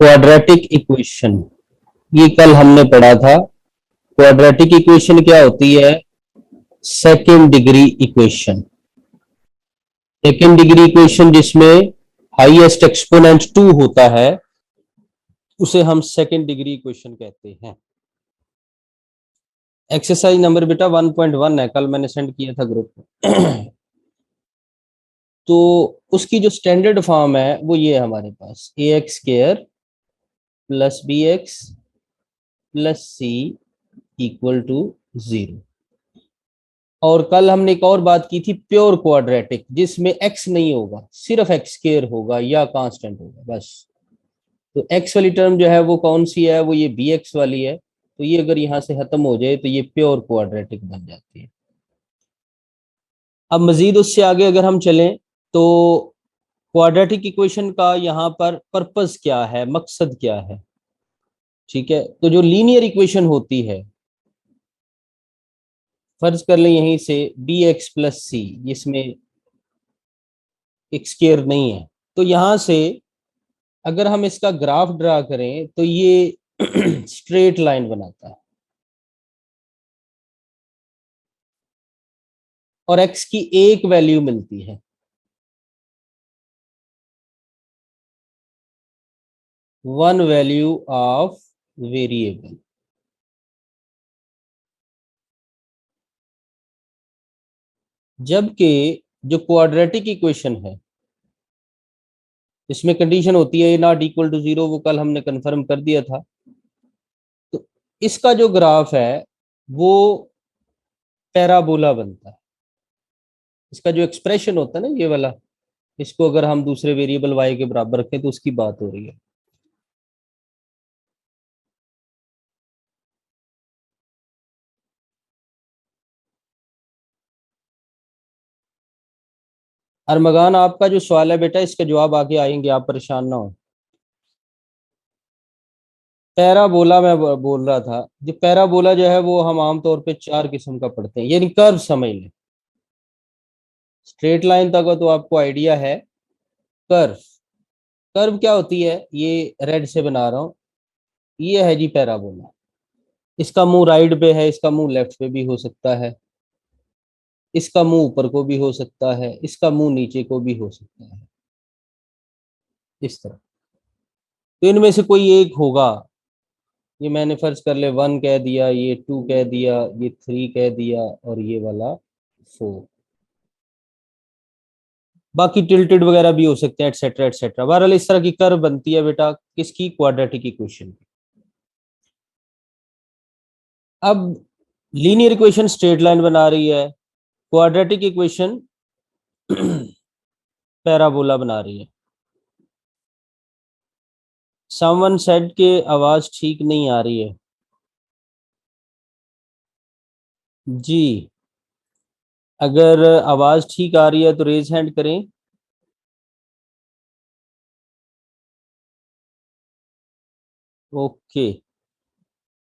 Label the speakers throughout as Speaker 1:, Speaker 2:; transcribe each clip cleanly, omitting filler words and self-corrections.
Speaker 1: Quadratic equation, ये कल हमने पढ़ा था। क्वाड्रेटिक इक्वेशन क्या होती है? Second degree equation. Second degree equation जिसमें हाईएस्ट एक्सपोनेंट 2 होता है, उसे हम सेकेंड डिग्री इक्वेशन कहते हैं। एक्सरसाइज नंबर बेटा 1.1 है, कल मैंने सेंड किया था ग्रुप में। तो उसकी जो स्टैंडर्ड फॉर्म है वो ये है हमारे पास, a x square plus b x plus c equal to 0। और कल हमने एक और बात की थी, प्योर क्वाड्रेटिक, जिसमें एक्स नहीं होगा, सिर्फ एक्स स्केयर होगा या कांस्टेंट होगा बस। तो एक्स वाली टर्म जो है वो कौन सी है? वो ये बी एक्स वाली है। तो ये अगर यहां से खत्म हो जाए तो ये प्योर क्वाड्रेटिक बन जाती है। अब मजीद उससे आगे अगर हम चलें तो क्वाड्रेटिक इक्वेशन का यहाँ पर पर्पस क्या है, मकसद क्या है? ठीक है, तो जो लीनियर इक्वेशन होती है, फर्ज कर लें यहीं से बी एक्स प्लस सी, जिसमें एक स्केयर नहीं है, तो यहां से अगर हम इसका ग्राफ ड्रा करें तो ये स्ट्रेट लाइन बनाता है और एक्स की एक वैल्यू मिलती है, वन वैल्यू ऑफ वेरिएबल। जबकि जो क्वाड्रेटिक इक्वेशन है, इसमें कंडीशन होती है ए नॉट इक्वल टू 0, वो कल हमने कंफर्म कर दिया था। तो इसका जो ग्राफ है वो पैराबोला बनता है। इसका जो एक्सप्रेशन होता है ना, ये वाला, इसको अगर हम दूसरे वेरिएबल वाई के बराबर रखें तो उसकी बात हो रही है। अरमगान, आपका जो सवाल है बेटा, इसके जवाब आगे आएंगे, आप परेशान ना हो। पैराबोला मैं बोल रहा था, जो पैराबोला जो है वो हम आमतौर पे चार किस्म का पढ़ते हैं, यानी कर्व समझ लें। स्ट्रेट लाइन तक तो आपको आइडिया है। कर्व, कर्व क्या होती है? ये रेड से बना रहा हूं, ये है जी पैराबोला। इसका मुंह राइट पे है, इसका मुंह लेफ्ट पे भी हो सकता है, इसका मुंह ऊपर को भी हो सकता है, इसका मुंह नीचे को भी हो सकता है, इस तरह। तो इनमें से कोई एक होगा। ये मैंने फर्ज कर ले 1 कह दिया, ये 2 कह दिया, ये 3 कह दिया, और ये वाला 4। बाकी टिल्टेड वगैरह भी हो सकते हैं, एटसेट्रा एटसेट्रा। बहरहाल इस तरह की कर्व बनती है बेटा किसकी? क्वाड्रेटिक इक्वेशन की। अब लीनियर इक्वेशन स्ट्रेट लाइन बना रही है, क्वाड्रेटिक इक्वेशन पैराबोला बना रही है। समवन सेड के आवाज ठीक नहीं आ रही है जी। अगर आवाज ठीक आ रही है तो रेज हैंड करें। ओके,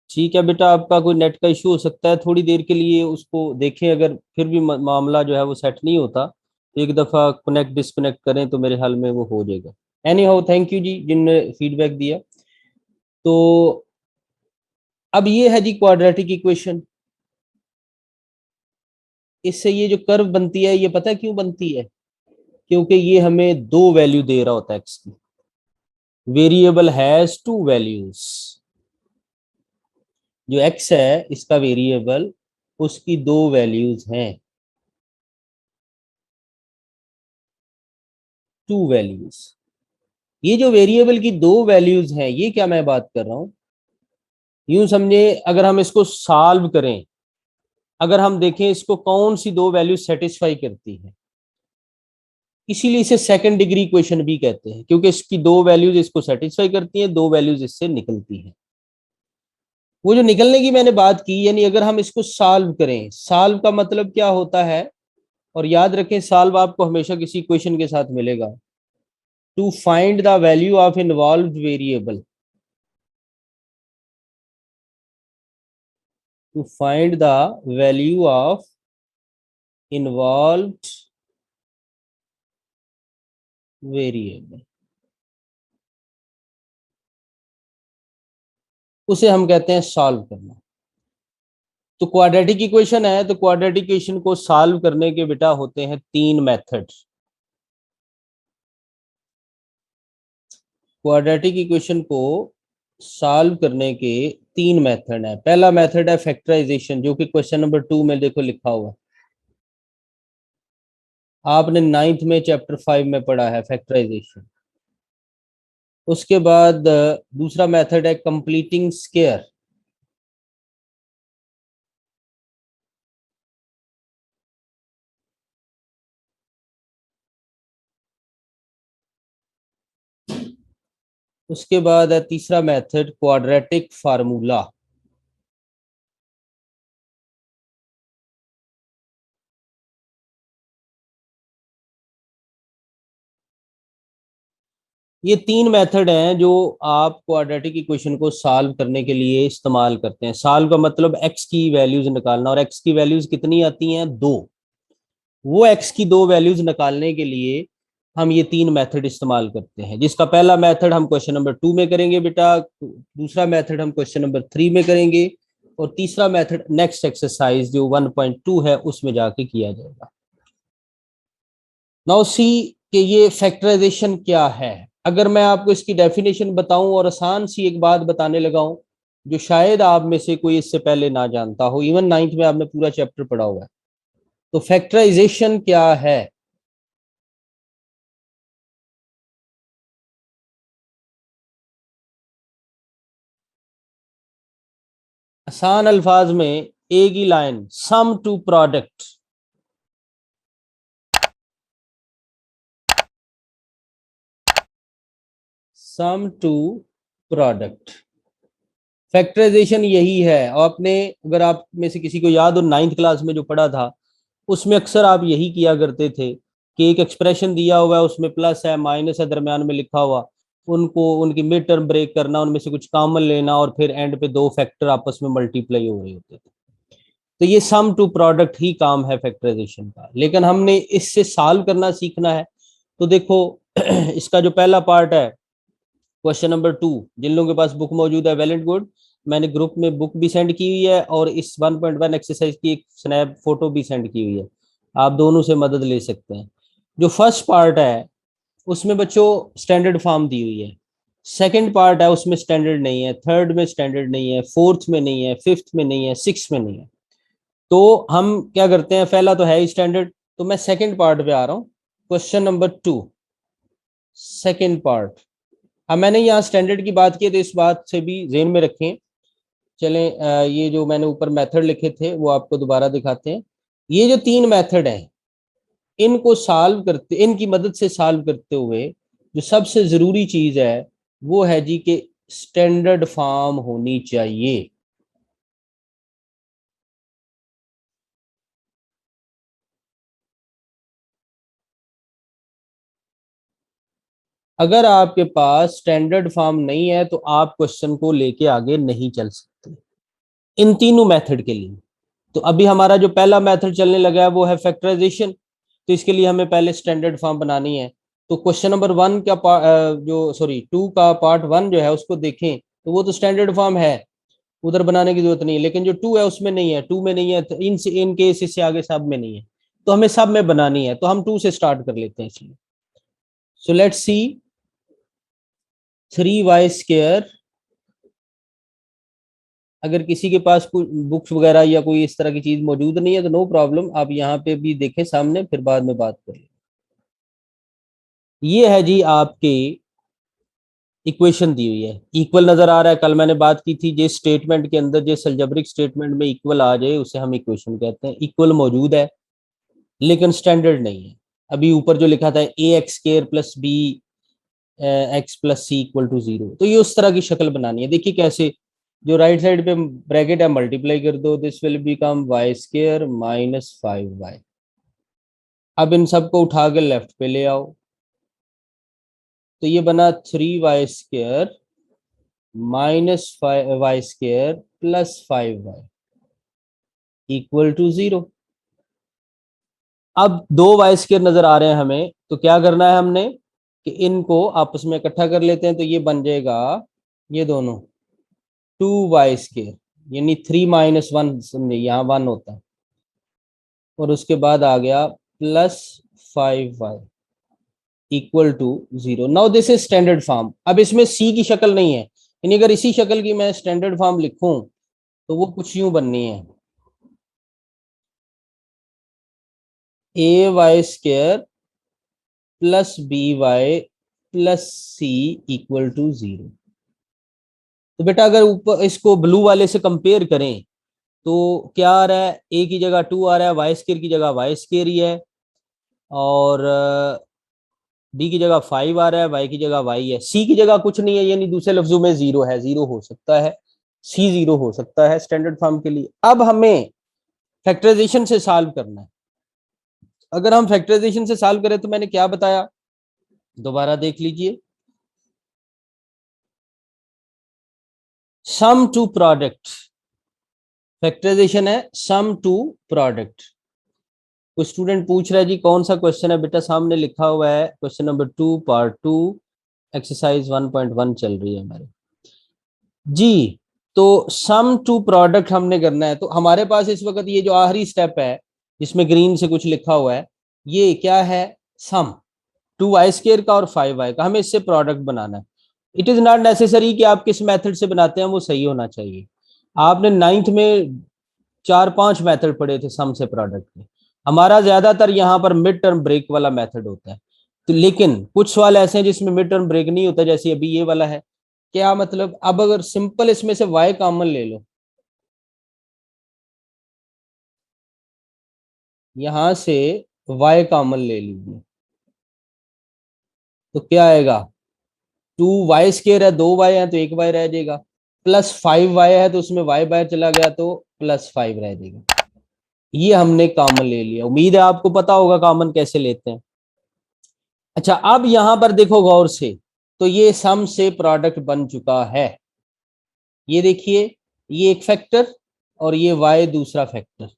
Speaker 1: ठीक है बेटा, आपका कोई नेट का इशू हो सकता है, थोड़ी देर के लिए उसको देखें। अगर फिर भी मामला जो है वो सेट नहीं होता तो एक दफ़ा कनेक्ट डिस्कनेक्ट करें तो मेरे ख्याल में वो हो जाएगा। एनी हाउ, थैंक यू जी जिनने फीडबैक दिया। तो अब ये है जी क्वाड्रेटिक इक्वेशन। इससे ये जो कर्व बनती है, ये पता है क्यों बनती है? क्योंकि ये हमें दो वैल्यू दे रहा होता है एक्स की। Variable has to values. जो एक्स है इसका वेरिएबल, उसकी दो वैल्यूज हैं, टू वैल्यूज। ये जो वेरिएबल की दो वैल्यूज हैं, ये क्या मैं बात कर रहा हूं, यूं समझे, अगर हम इसको सॉल्व करें, अगर हम देखें इसको कौन सी दो वैल्यू सेटिस्फाई करती है, इसीलिए इसे सेकंड डिग्री इक्वेशन भी कहते हैं, क्योंकि इसकी दो वैल्यूज इसको सेटिस्फाई करती हैं, दो वैल्यूज इससे निकलती हैं। वो जो निकलने की मैंने बात की, यानी अगर हम इसको सॉल्व करें, सॉल्व का मतलब क्या होता है, और याद रखें सॉल्व आपको हमेशा किसी इक्वेशन के साथ मिलेगा। To find the value of involved variable, to find the value of involved variable. उसे हम कहते हैं सॉल्व करना। तो क्वाड्रेटिक इक्वेशन है, तो क्वाड्रेटिक इक्वेशन को सॉल्व करने के बेटा होते हैं 3 मेथड्स। क्वाड्रेटिक इक्वेशन को सॉल्व करने के 3 मेथड है। पहला मेथड है फैक्टराइजेशन, जो कि क्वेश्चन नंबर 2 में देखो लिखा हुआ है, आपने 9th में चैप्टर 5 में पढ़ा है फैक्टराइजेशन। उसके बाद दूसरा मेथड है कंप्लीटिंग स्क्वायर। उसके बाद है तीसरा मेथड क्वाड्रेटिक फार्मूला। ये 3 मेथड हैं जो आप क्वाड्रेटिक इक्वेशन को सॉल्व करने के लिए इस्तेमाल करते हैं। सॉल्व का मतलब एक्स की वैल्यूज निकालना, और एक्स की वैल्यूज कितनी आती हैं? 2। वो एक्स की 2 वैल्यूज निकालने के लिए हम ये 3 मेथड इस्तेमाल करते हैं, जिसका पहला मेथड हम क्वेश्चन नंबर 2 में करेंगे बेटा, दूसरा मेथड हम क्वेश्चन नंबर 3 में करेंगे, और तीसरा मेथड नेक्स्ट एक्सरसाइज जो 1.2 है उसमें जाके किया जाएगा। नाउ सी कि ये फैक्टराइजेशन क्या है। अगर मैं आपको इसकी डेफिनेशन बताऊं और आसान सी एक बात बताने लगाऊं जो शायद आप में से कोई इससे पहले ना जानता हो, इवन 9th में आपने पूरा चैप्टर पढ़ा हुआ है, तो फैक्टराइजेशन क्या है? आसान अल्फाज में एक ही line, sum to product. Sum to product, factorisation यही है। और आपने, अगर आप में से किसी को याद हो 9th क्लास में जो पढ़ा था, उसमें अक्सर आप यही किया करते थे कि एक एक्सप्रेशन दिया हुआ है, उसमें प्लस है माइनस है दरमियान में लिखा हुआ, उनको उनकी मिड टर्म ब्रेक करना, उनमें से कुछ कॉमन लेना, और फिर एंड पे 2 फैक्टर आपस में मल्टीप्लाई हो रहे होते थे। तो ये सम टू प्रोडक्ट ही काम है फैक्टराइजेशन का, लेकिन हमने इससे सॉल्व करना सीखना है। तो देखो इसका जो पहला पार्ट है क्वेश्चन नंबर 2, जिन लोगों के पास बुक मौजूद है वेल एंड गुड, मैंने ग्रुप में बुक भी सेंड की हुई है और इस 1.1 एक्सरसाइज की एक स्नैप फोटो भी सेंड की हुई है, आप दोनों से मदद ले सकते हैं। जो फर्स्ट पार्ट है उसमें बच्चों स्टैंडर्ड फॉर्म दी हुई है, सेकंड पार्ट है उसमें स्टैंडर्ड नहीं है, थर्ड में स्टैंडर्ड नहीं है, फोर्थ में नहीं है, फिफ्थ में नहीं है, सिक्स में नहीं है। तो हम क्या करते हैं, पहला तो है ही स्टैंडर्ड, तो मैं सेकंड पार्ट पे आ रहा हूँ, क्वेश्चन नंबर 2 सेकंड पार्ट। अब मैंने यहाँ स्टैंडर्ड की बात की तो इस बात से भी जेन में रखें। चलें ये जो मैंने ऊपर मेथड लिखे थे वो आपको दोबारा दिखाते हैं। ये जो 3 मेथड हैं, इनको सॉल्व करते, इनकी मदद से सॉल्व करते हुए जो सबसे जरूरी चीज है वो है जी कि स्टैंडर्ड फॉर्म होनी चाहिए। अगर आपके पास स्टैंडर्ड फॉर्म नहीं है तो आप क्वेश्चन को लेके आगे नहीं चल सकते इन तीनों मेथड के लिए। तो अभी हमारा जो पहला मेथड चलने लगा है वो है फैक्टराइजेशन, तो इसके लिए हमें पहले स्टैंडर्ड फॉर्म बनानी है। तो क्वेश्चन नंबर 1 का जो सॉरी 2 का पार्ट 1 जो है उसको देखें तो वो तो स्टैंडर्ड फॉर्म है, उधर बनाने की जरूरत नहीं है, लेकिन जो 2 है उसमें नहीं है, 2 में नहीं है तो इन केस इससे आगे सब में नहीं है, तो हमें सब में बनानी है, तो हम 2 से स्टार्ट कर लेते हैं इसलिए। So let's see 3y square. अगर किसी के पास कोई बुक्स वगैरह या कोई इस तरह की चीज मौजूद नहीं है तो नो प्रॉब्लम, आप यहाँ पे भी देखें सामने, फिर बाद में बात करें। ये है जी आपकी इक्वेशन दी हुई है, इक्वल नजर आ रहा है, कल मैंने बात की थी जिस स्टेटमेंट के अंदर, जिस अलजेब्रिक स्टेटमेंट में इक्वल आ जाए उसे हम इक्वेशन कहते हैं। इक्वल मौजूद है लेकिन स्टैंडर्ड नहीं है। अभी ऊपर जो लिखा था a x square plus b x plus c equal to 0, तो ये उस तरह की शक्ल बनानी है। देखिए कैसे, जो राइट साइड पे ब्रैकेट है मल्टीप्लाई कर दो, this will become y square minus 5y। अब इन सबको उठा के लेफ्ट पे ले आओ, तो ये बना 3y square minus y square plus 5y equal to 0। अब 2y स्क्वायर नजर आ रहे हैं हमें, तो क्या करना है हमने कि इनको आपस में इकट्ठा कर लेते हैं, तो ये बन जाएगा ये दोनों 2y² यानी 3 - 1 समझे, यहाँ 1 होता है, और उसके बाद आ गया +5y equal to 0। Now this is standard form. अब इसमें सी की शक्ल नहीं है, यानी अगर इसी शक्ल की मैं स्टैंडर्ड फॉर्म लिखूं तो वो कुछ यूं बननी है, ay² +by +c equal to 0। तो बेटा अगर ऊपर इसको ब्लू वाले से कंपेयर करें तो क्या आ रहा है, a की जगह 2 आ रहा है, y² की जगह y² ही है, और b की जगह 5 आ रहा है, y की जगह y है, c की जगह कुछ नहीं है, यानी दूसरे लफ्जों में 0 है, 0 हो सकता है, c 0 हो सकता है स्टैंडर्ड फॉर्म के लिए। अब हमें फैक्टराइजेशन से सॉल्व करना है। अगर हम फैक्टराइजेशन से सॉल्व करें तो मैंने क्या बताया, दोबारा देख लीजिए, सम टू प्रोडक्ट, फैक्टराइजेशन है सम टू प्रोडक्ट। कोई स्टूडेंट पूछ रहा है जी कौन सा क्वेश्चन है, बेटा सामने लिखा हुआ है क्वेश्चन नंबर 2 पार्ट 2 एक्सरसाइज 1.1 चल रही है हमारे जी। तो सम टू प्रोडक्ट हमने करना है, तो हमारे पास इस वक्त ये जो आखिरी स्टेप है जिसमें ग्रीन से कुछ लिखा हुआ है, ये क्या है, सम 2y² का और 5y का, हमें इससे प्रोडक्ट बनाना है। इट इज नॉट नेसेसरी कि आप किस मेथड से बनाते हैं वो सही होना चाहिए। आपने 9th में 4-5 मेथड पढ़े थे सम से प्रोडक्ट के, हमारा ज्यादातर यहाँ पर मिड टर्म ब्रेक वाला मेथड होता है। तो लेकिन कुछ सवाल ऐसे हैं जिसमें मिड टर्म ब्रेक नहीं होता, जैसे अभी ये वाला है। क्या मतलब, अब अगर सिंपल इसमें से y कॉमन ले लो, यहां से y कॉमन ले लीजिए, तो क्या आएगा, 2y² है, 2y है तो 1y रह जाएगा, +5y है तो उसमें y बाहर चला गया तो +5 रह जाएगा। ये हमने कॉमन ले लिया, उम्मीद है आपको पता होगा कॉमन कैसे लेते हैं। अच्छा अब यहां पर देखो गौर से, तो ये सम से प्रोडक्ट बन चुका है। ये देखिए, ये एक फैक्टर और ये y दूसरा फैक्टर,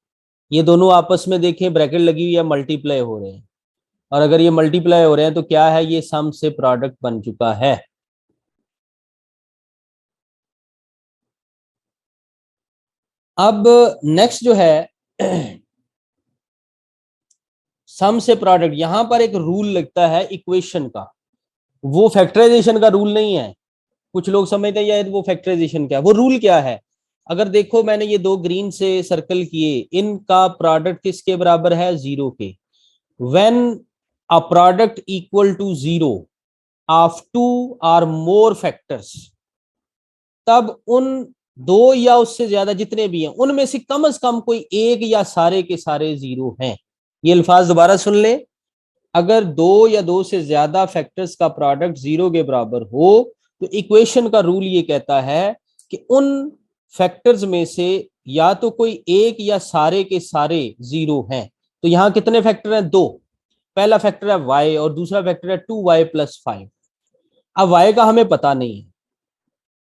Speaker 1: ये दोनों आपस में देखें ब्रैकेट लगी हुई है, मल्टीप्लाई हो रहे हैं, और अगर ये मल्टीप्लाई हो रहे हैं तो क्या है, ये सम से प्रोडक्ट बन चुका है। अब नेक्स्ट जो है सम से प्रोडक्ट, यहां पर एक रूल लगता है इक्वेशन का, वो फैक्टराइजेशन का रूल नहीं है। कुछ लोग समझते हैं यार वो फैक्टराइजेशन क्या है, वो रूल क्या है। अगर देखो मैंने ये दो ग्रीन से सर्कल किए, इनका प्रोडक्ट किसके बराबर है, 0 के। When a product equal to 0 of 2 और मोर फैक्टर्स, तब उन दो या उससे ज्यादा जितने भी हैं उनमें से कम से कम कोई एक या सारे के सारे 0 हैं। ये अल्फाज दोबारा सुन ले, अगर दो या दो से ज्यादा फैक्टर्स का प्रोडक्ट 0 के बराबर हो तो इक्वेशन का रूल ये कहता है कि उन फैक्टर्स में से या तो कोई एक या सारे के सारे 0 हैं। तो यहां कितने फैक्टर हैं, दो। पहला फैक्टर है y और दूसरा फैक्टर है 2y+5। अब y का हमें पता नहीं है,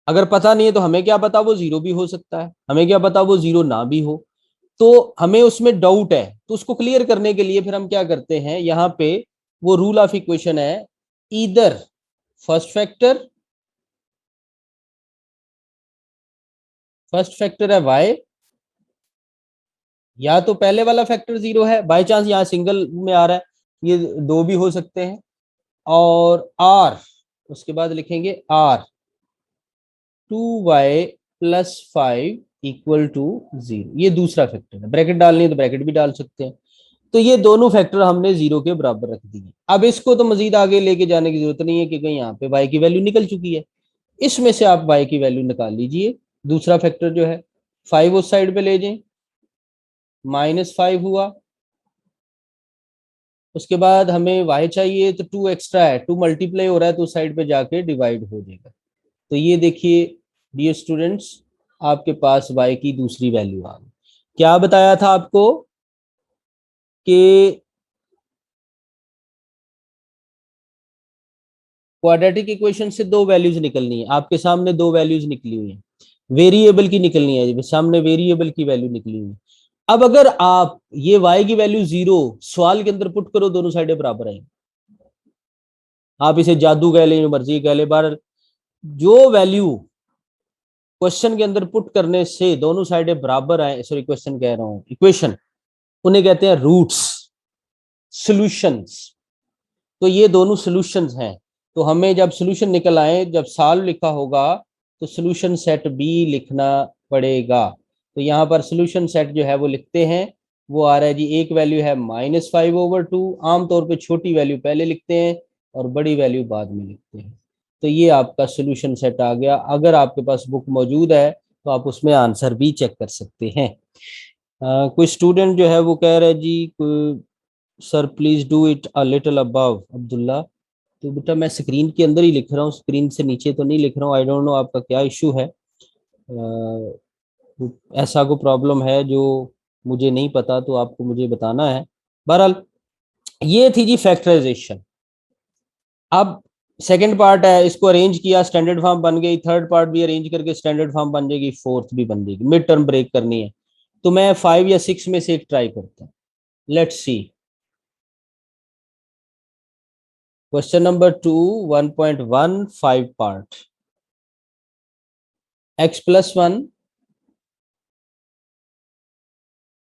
Speaker 1: अगर पता नहीं है तो हमें क्या पता वो 0 भी हो सकता है, हमें क्या पता वो 0 ना भी हो। तो हमें उसमें डाउट है, तो उसको क्लियर करने के लिए फिर हम क्या करते हैं, यहाँ पे वो रूल ऑफ इक्वेशन है, ईदर फर्स्ट फैक्टर है y, या तो पहले वाला फैक्टर 0 है, बाय चांस यहाँ सिंगल में आ रहा है, ये दो भी हो सकते हैं, और r, उसके बाद लिखेंगे r 2y+5 इक्वल टू 0, ये दूसरा फैक्टर है। ब्रैकेट डालनी है तो ब्रैकेट भी डाल सकते हैं। तो ये दोनों फैक्टर हमने 0 के बराबर रख दिए। अब इसको तो मजीद आगे लेके जाने की जरूरत नहीं है क्योंकि यहाँ पे y की वैल्यू निकल चुकी है, इसमें से आप y की वैल्यू निकाल लीजिए। दूसरा फैक्टर जो है 5 उस साइड पे ले जाएं, -5 हुआ, उसके बाद हमें y चाहिए तो 2 एक्स्ट्रा है, 2 मल्टीप्लाई हो रहा है तो उस साइड पे जाके डिवाइड हो जाएगा। तो ये देखिए डियर स्टूडेंट्स, आपके पास y की दूसरी वैल्यू आ गई। क्या बताया था आपको कि क्वाड्रेटिक इक्वेशन से दो वैल्यूज निकलनी है, आपके सामने दो वैल्यूज निकली हुई हैं, वेरिएबल की निकलनी है, सामने वेरिएबल की वैल्यू निकली हुई है। अब अगर आप ये y की वैल्यू 0 सवाल के अंदर पुट करो, दोनों साइडें बराबर आएंगी। आप इसे जादू कह लें, मर्जी कह ले, बार जो वैल्यू क्वेश्चन के अंदर पुट करने से दोनों साइडें बराबर आए, सॉरी क्वेश्चन कह रहा हूं, इक्वेशन, उन्हें कहते हैं रूट्स, सॉल्यूशंस। तो ये दोनों सॉल्यूशंस हैं। तो हमें जब सॉल्यूशन निकल आए, जब सॉल्व लिखा होगा तो सॉल्यूशन सेट बी लिखना पड़ेगा। तो यहाँ पर सॉल्यूशन सेट जो है वो लिखते हैं, वो आ रहा है जी, एक वैल्यू है -5/2। आमतौर पे छोटी वैल्यू पहले लिखते हैं और बड़ी वैल्यू बाद में लिखते हैं। तो ये आपका सॉल्यूशन सेट आ गया। अगर आपके पास बुक मौजूद है तो आप उसमें आंसर भी चेक कर सकते हैं। कोई स्टूडेंट जो है वो कह रहा है जी, sir please do it a little above Abdullah. तो बेटा मैं स्क्रीन के अंदर ही लिख रहा हूँ, स्क्रीन से नीचे तो नहीं लिख रहा हूँ। आई डोंट नो आपका क्या इशू है। ऐसा कोई प्रॉब्लम है जो मुझे नहीं पता तो आपको मुझे बताना है। बहरहाल ये थी जी फैक्टराइजेशन। अब सेकंड पार्ट है, इसको अरेंज किया, स्टैंडर्ड फॉर्म बन गई। थर्ड पार्ट भी अरेंज करके स्टैंडर्ड फॉर्म बन जाएगी, फोर्थ भी बन जाएगी। मिड टर्म ब्रेक करनी है तो मैं 5 या 6 में से एक ट्राई करता हूँ। Let's see question number 2, 1.15 part. x+1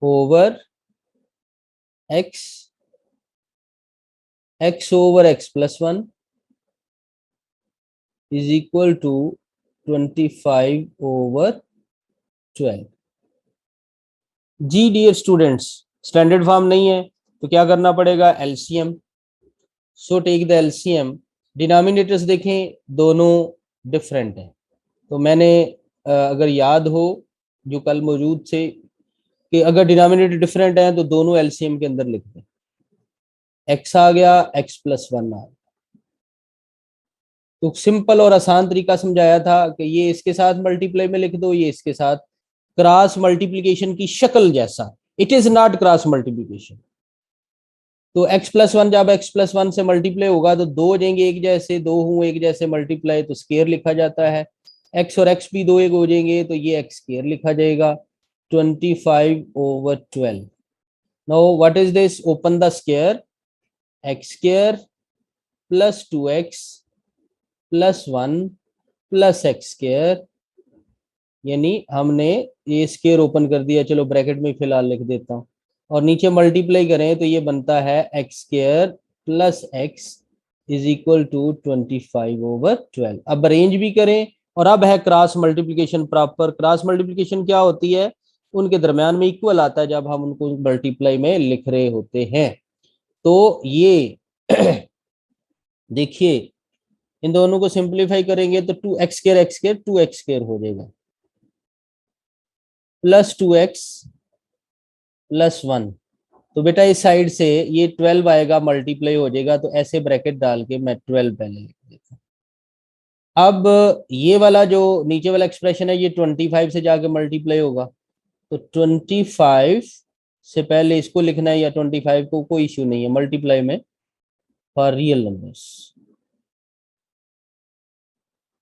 Speaker 1: over x over x+1 is equal to 25/12। जी डियर स्टूडेंट्स, स्टैंडर्ड फॉर्म नहीं है तो क्या करना पड़ेगा, LCM. So take the LCM. Denominators देखें, दोनों डिफरेंट हैं। तो मैंने अगर याद हो जो कल मौजूद थे कि अगर डिनोमिनेटर डिफरेंट है तो दोनों एलसीएम के अंदर लिख दें। एक्स आ गया, x+1 आ गया। तो सिंपल और आसान तरीका समझाया था कि ये इसके साथ मल्टीप्लाई में लिख दो, ये इसके साथ। क्रॉस मल्टीप्लीकेशन की शक्ल जैसा, it is not cross multiplication. तो x+1 जब x+1 से मल्टीप्लाई होगा तो दो हो जाएंगे एक जैसे, दो हूँ एक जैसे मल्टीप्लाई तो स्केयर लिखा जाता है। x और x भी दो एक हो जाएंगे तो ये x स्केयर लिखा जाएगा। 25/12। Now what is this, open the square, x square plus 2x plus 1 plus x square, यानी हमने ये स्केयर ओपन कर दिया। चलो ब्रैकेट में फिलहाल लिख देता हूँ, और नीचे मल्टीप्लाई करें तो ये बनता है x square plus x is equal to 25/12। अब अरेंज भी करें, और अब है cross multiplication proper. Cross multiplication क्या होती है, उनके दरम्यान में इक्वल आता है जब हम उनको मल्टीप्लाई में लिख रहे होते हैं। तो ये देखिए, इन दोनों को सिंप्लीफाई करेंगे तो 2x² 2x² हो जाएगा, प्लस 2x प्लस 1। तो बेटा इस साइड से ये 12 आएगा, मल्टीप्लाई हो जाएगा। तो ऐसे ब्रैकेट डाल के मैं 12 पहले लिख देता हूँ। अब ये वाला जो नीचे वाला एक्सप्रेशन है, ये 25 से जाके मल्टीप्लाई होगा। तो 25 से पहले इसको लिखना है, या 25 को, कोई इश्यू नहीं है मल्टीप्लाई में फॉर रियल नंबर्स।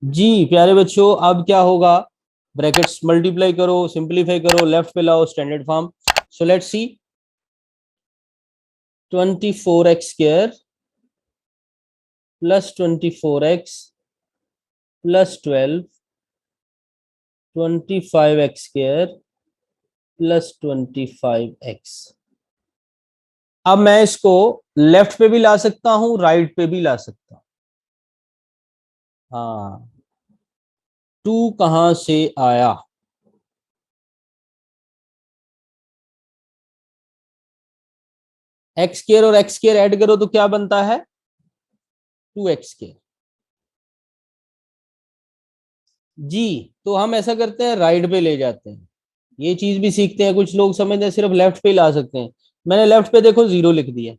Speaker 1: जी प्यारे बच्चों, अब क्या होगा, ब्रैकेट्स मल्टीप्लाई करो, सिंप्लीफाई करो, लेफ्ट पे लाओ standard form. So let's see 24x² plus 24x plus 12 25x² plus 25x। अब मैं इसको लेफ्ट पे भी ला सकता हूं, राइट पे भी ला सकता हूं। हाँ, 2 कहां से आया, एक्स स्क्वायर और एक्स स्क्वायर ऐड करो तो क्या बनता है, 2x²। जी, तो हम ऐसा करते हैं, राइट पे ले जाते हैं। ये चीज भी सीखते हैं। कुछ लोग समझते हैं सिर्फ लेफ्ट पे ही ला सकते हैं। मैंने लेफ्ट पे देखो 0 लिख दिया,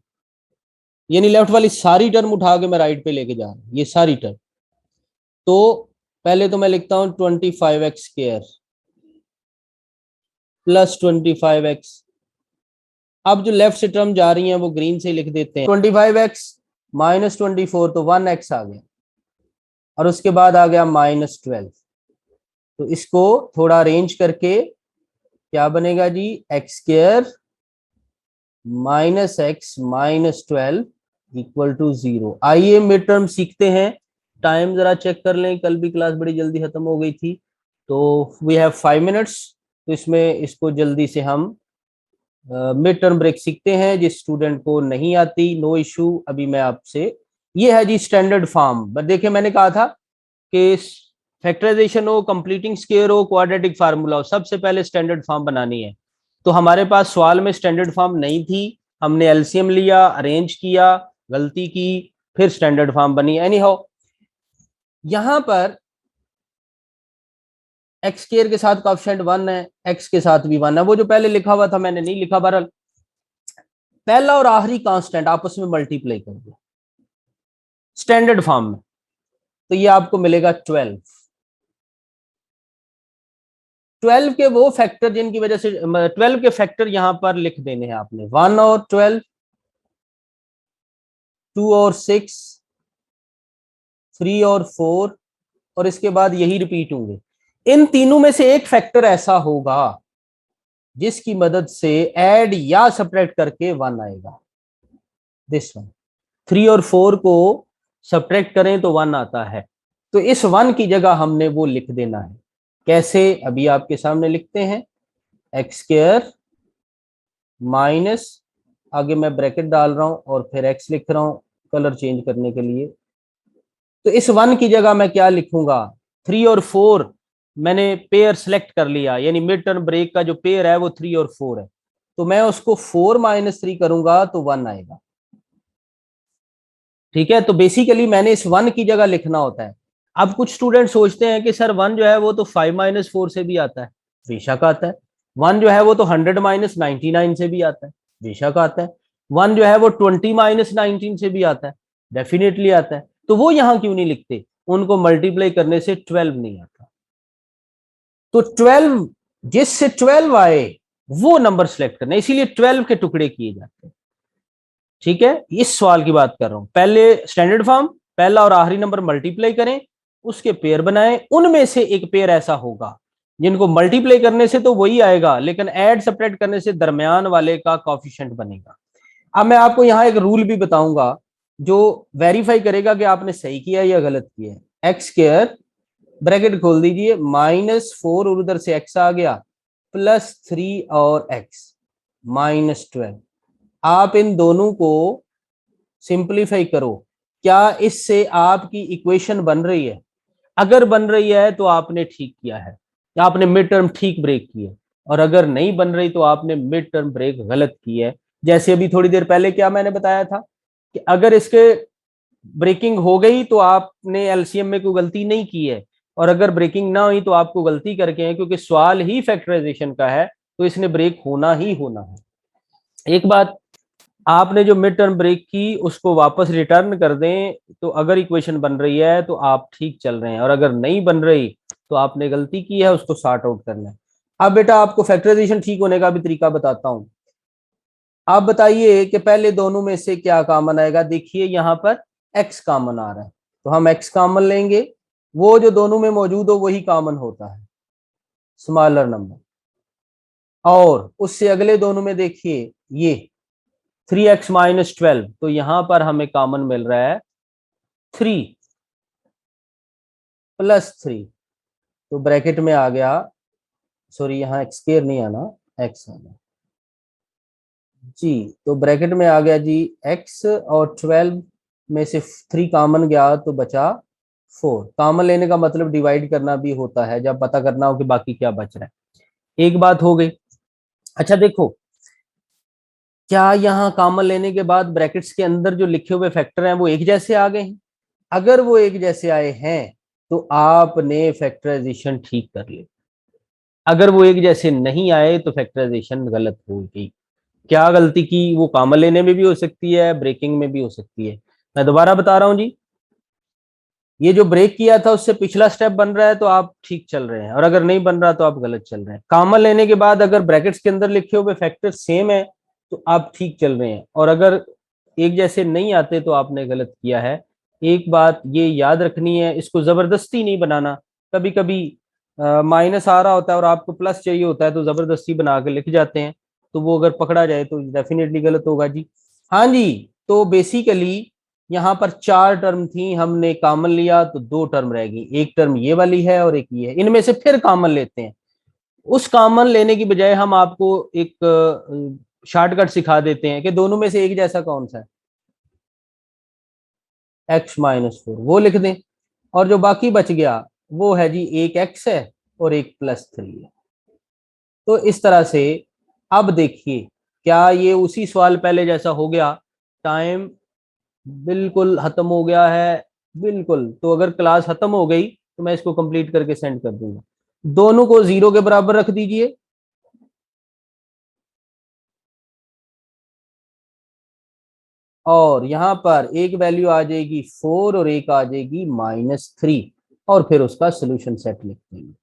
Speaker 1: यानी लेफ्ट वाली सारी टर्म उठा के मैं राइट पे लेके जा रहा हूँ, ये सारी टर्म। तो पहले तो मैं लिखता हूँ 25x² प्लस 25x। अब जो लेफ्ट से टर्म जा रही हैं वो ग्रीन से लिख देते हैं। 25x माइनस 24 तो 1x आ गया, और उसके बाद आ गया -12। तो इसको थोड़ा अरेंज करके क्या बनेगा जी, x² -x -12 इक्वल टू 0। आइए मिड टर्म सीखते हैं। टाइम जरा चेक कर लें, कल भी क्लास बड़ी जल्दी खत्म हो गई थी। तो वी हैव 5 मिनट्स, तो इसमें इसको जल्दी से हम मिड टर्म ब्रेक सीखते हैं। जिस स्टूडेंट को नहीं आती, नो इशू, अभी मैं आपसे, ये है जी स्टैंडर्ड फॉर्म। बट देखिए मैंने कहा था कि फैक्टराइजेशन हो, कंप्लीटिंग स्क्वायर हो, क्वाड्रेटिक फार्मूला हो, सबसे पहले स्टैंडर्ड फॉर्म बनानी है। तो हमारे पास सवाल में स्टैंडर्ड फॉर्म नहीं थी, हमने एलसीएम लिया, अरेंज किया, गलती की, फिर स्टैंडर्ड फॉर्म बनी। एनी हाउ, यहां पर एक्स स्क्वायर के साथ कोएफिशिएंट 1 है, एक्स के साथ भी 1 है, वो जो पहले लिखा हुआ था मैंने नहीं लिखा। बहरहाल पहला और आखिरी कांस्टेंट आपस में मल्टीप्लाई कर दिया स्टैंडर्ड फॉर्म में, तो ये आपको मिलेगा 12। 12 के वो फैक्टर जिनकी वजह से 12 के फैक्टर यहां पर लिख देने हैं आपने, 1 और 12, 2 और 6, 3 और 4, और इसके बाद यही रिपीट होंगे। इन तीनों में से एक फैक्टर ऐसा होगा जिसकी मदद से ऐड या सब्ट्रैक्ट करके 1 आएगा। दिस वन, 3 और 4 को सब्ट्रैक्ट करें तो 1 आता है, तो इस 1 की जगह हमने वो लिख देना है। कैसे, अभी आपके सामने लिखते हैं, एक्स स्क्वायर माइनस, आगे मैं ब्रैकेट डाल रहा हूं और फिर एक्स लिख रहा हूं कलर चेंज करने के लिए। तो इस 1 की जगह मैं क्या लिखूंगा, 3 और 4 मैंने पेयर सेलेक्ट कर लिया, यानी मिड टर्म ब्रेक का जो पेयर है वो 3 और 4 है, तो मैं उसको 4 माइनस 3 करूंगा तो 1 आएगा। ठीक है, तो बेसिकली मैंने इस 1 की जगह लिखना होता है। अब कुछ स्टूडेंट सोचते हैं कि सर 1 जो है वो तो 5 माइनस 4 से भी आता है, बेशक आता है। 1 जो है वो तो 100 माइनस 99 से भी आता है, बेशक आता है। 1 जो है वो 20 माइनस 19 से भी आता है, डेफिनेटली आता है। तो वो यहां क्यों नहीं लिखते, उनको मल्टीप्लाई करने से 12 नहीं आता। तो 12, जिससे 12 आए वो नंबर सेलेक्ट करना, इसीलिए 12 के टुकड़े किए जाते हैं। ठीक है, इस सवाल की बात कर रहा हूं। पहले स्टैंडर्ड फॉर्म, पहला और आखिरी नंबर मल्टीप्लाई करें, उसके पेयर बनाएं, उनमें से एक पेयर ऐसा होगा जिनको मल्टीप्लाई करने से तो वही आएगा, लेकिन ऐड सब्ट्रैक्ट करने से दरमियान वाले का कोएफिशिएंट बनेगा। अब मैं आपको यहां एक रूल भी बताऊंगा जो वेरीफाई करेगा कि आपने सही किया या गलत किया है। एक्स स्क्वायर, ब्रैकेट खोल दीजिए, -4 और उधर से एक्स आ गया, +3 और एक्स, -12। आप इन दोनों को सिंपलीफाई करो, क्या इससे आपकी इक्वेशन बन रही है? अगर बन रही है तो आपने ठीक किया है, आपने मिड टर्म ठीक ब्रेक की है, और अगर नहीं बन रही तो आपने मिड टर्म ब्रेक गलत की है। जैसे अभी थोड़ी देर पहले क्या मैंने बताया था कि अगर इसके ब्रेकिंग हो गई तो आपने एलसीएम में कोई गलती नहीं की है, और अगर ब्रेकिंग ना हुई तो आपको गलती करके है, क्योंकि सवाल ही फैक्टराइजेशन का है, तो इसने ब्रेक होना ही होना है। एक बात, आपने जो मिड टर्म ब्रेक की उसको वापस रिटर्न कर दें, तो अगर इक्वेशन बन रही है तो आप ठीक चल रहे हैं, और अगर नहीं बन रही तो आपने गलती की है, उसको सॉर्ट आउट करना है। अब बेटा आपको फैक्टराइजेशन ठीक होने का भी तरीका बताता हूं। आप बताइए कि पहले दोनों में से क्या कॉमन आएगा। देखिए यहां पर एक्स कॉमन आ रहा है, तो हम एक्स कॉमन लेंगे, वो जो दोनों में मौजूद हो वही कॉमन होता है, स्मॉलर नंबर। और उससे अगले दोनों में देखिए ये 3x-12, तो यहां पर हमें कॉमन मिल रहा है 3 + 3, तो ब्रैकेट में आ गया, सॉरी यहाँ एक्स स्क्वायर नहीं आना, एक्स आना जी, तो ब्रैकेट में आ गया जी x, और 12 में से 3 कॉमन गया तो बचा 4। कॉमन लेने का मतलब डिवाइड करना भी होता है, जब पता करना हो कि बाकी क्या बच रहा है। एक बात हो गई। अच्छा देखो, क्या यहाँ कॉमन लेने के बाद ब्रैकेट्स के अंदर जो लिखे हुए फैक्टर हैं वो एक जैसे आ गए हैं? अगर वो एक जैसे आए हैं तो आपने फैक्टराइजेशन ठीक कर ली। अगर वो एक जैसे नहीं आए तो फैक्टराइजेशन गलत हो गई। क्या गलती की, वो कॉमन लेने में भी हो सकती है, ब्रेकिंग में भी हो सकती है। मैं दोबारा बता रहा हूं जी, ये जो ब्रेक किया था उससे पिछला स्टेप बन रहा है तो आप ठीक चल रहे हैं, और अगर नहीं बन रहा तो आप गलत चल रहे हैं। कॉमन लेने के बाद अगर ब्रैकेट्स के अंदर लिखे हुए फैक्टर सेम है तो आप ठीक चल रहे हैं, और अगर एक जैसे नहीं आते तो आपने गलत किया है। एक बात ये याद रखनी है, इसको जबरदस्ती नहीं बनाना। कभी कभी माइनस आ रहा होता है और आपको प्लस चाहिए होता है, तो जबरदस्ती बना के लिख जाते हैं, तो वो अगर पकड़ा जाए तो डेफिनेटली गलत होगा जी। हाँ जी, तो बेसिकली यहाँ पर 4 टर्म थी, हमने कॉमन लिया तो 2 टर्म रह गई, एक टर्म ये वाली है और एक ये है, इनमें से फिर कॉमन लेते हैं। उस कॉमन लेने की बजाय हम आपको एक शॉर्टकट सिखा देते हैं कि दोनों में से एक जैसा कौन सा है, x-4 वो लिख दें, और जो बाकी बच गया वो है जी, एक x है और एक +3 है। तो इस तरह से अब देखिए, क्या ये उसी सवाल पहले जैसा हो गया? टाइम बिल्कुल खत्म हो गया है, बिल्कुल। तो अगर क्लास खत्म हो गई तो मैं इसको कंप्लीट करके सेंड कर दूंगा। दोनों को 0 के बराबर रख दीजिए, और यहां पर एक वैल्यू आ जाएगी 4 और एक आ जाएगी -3, और फिर उसका सोल्यूशन सेट लिखते हैं।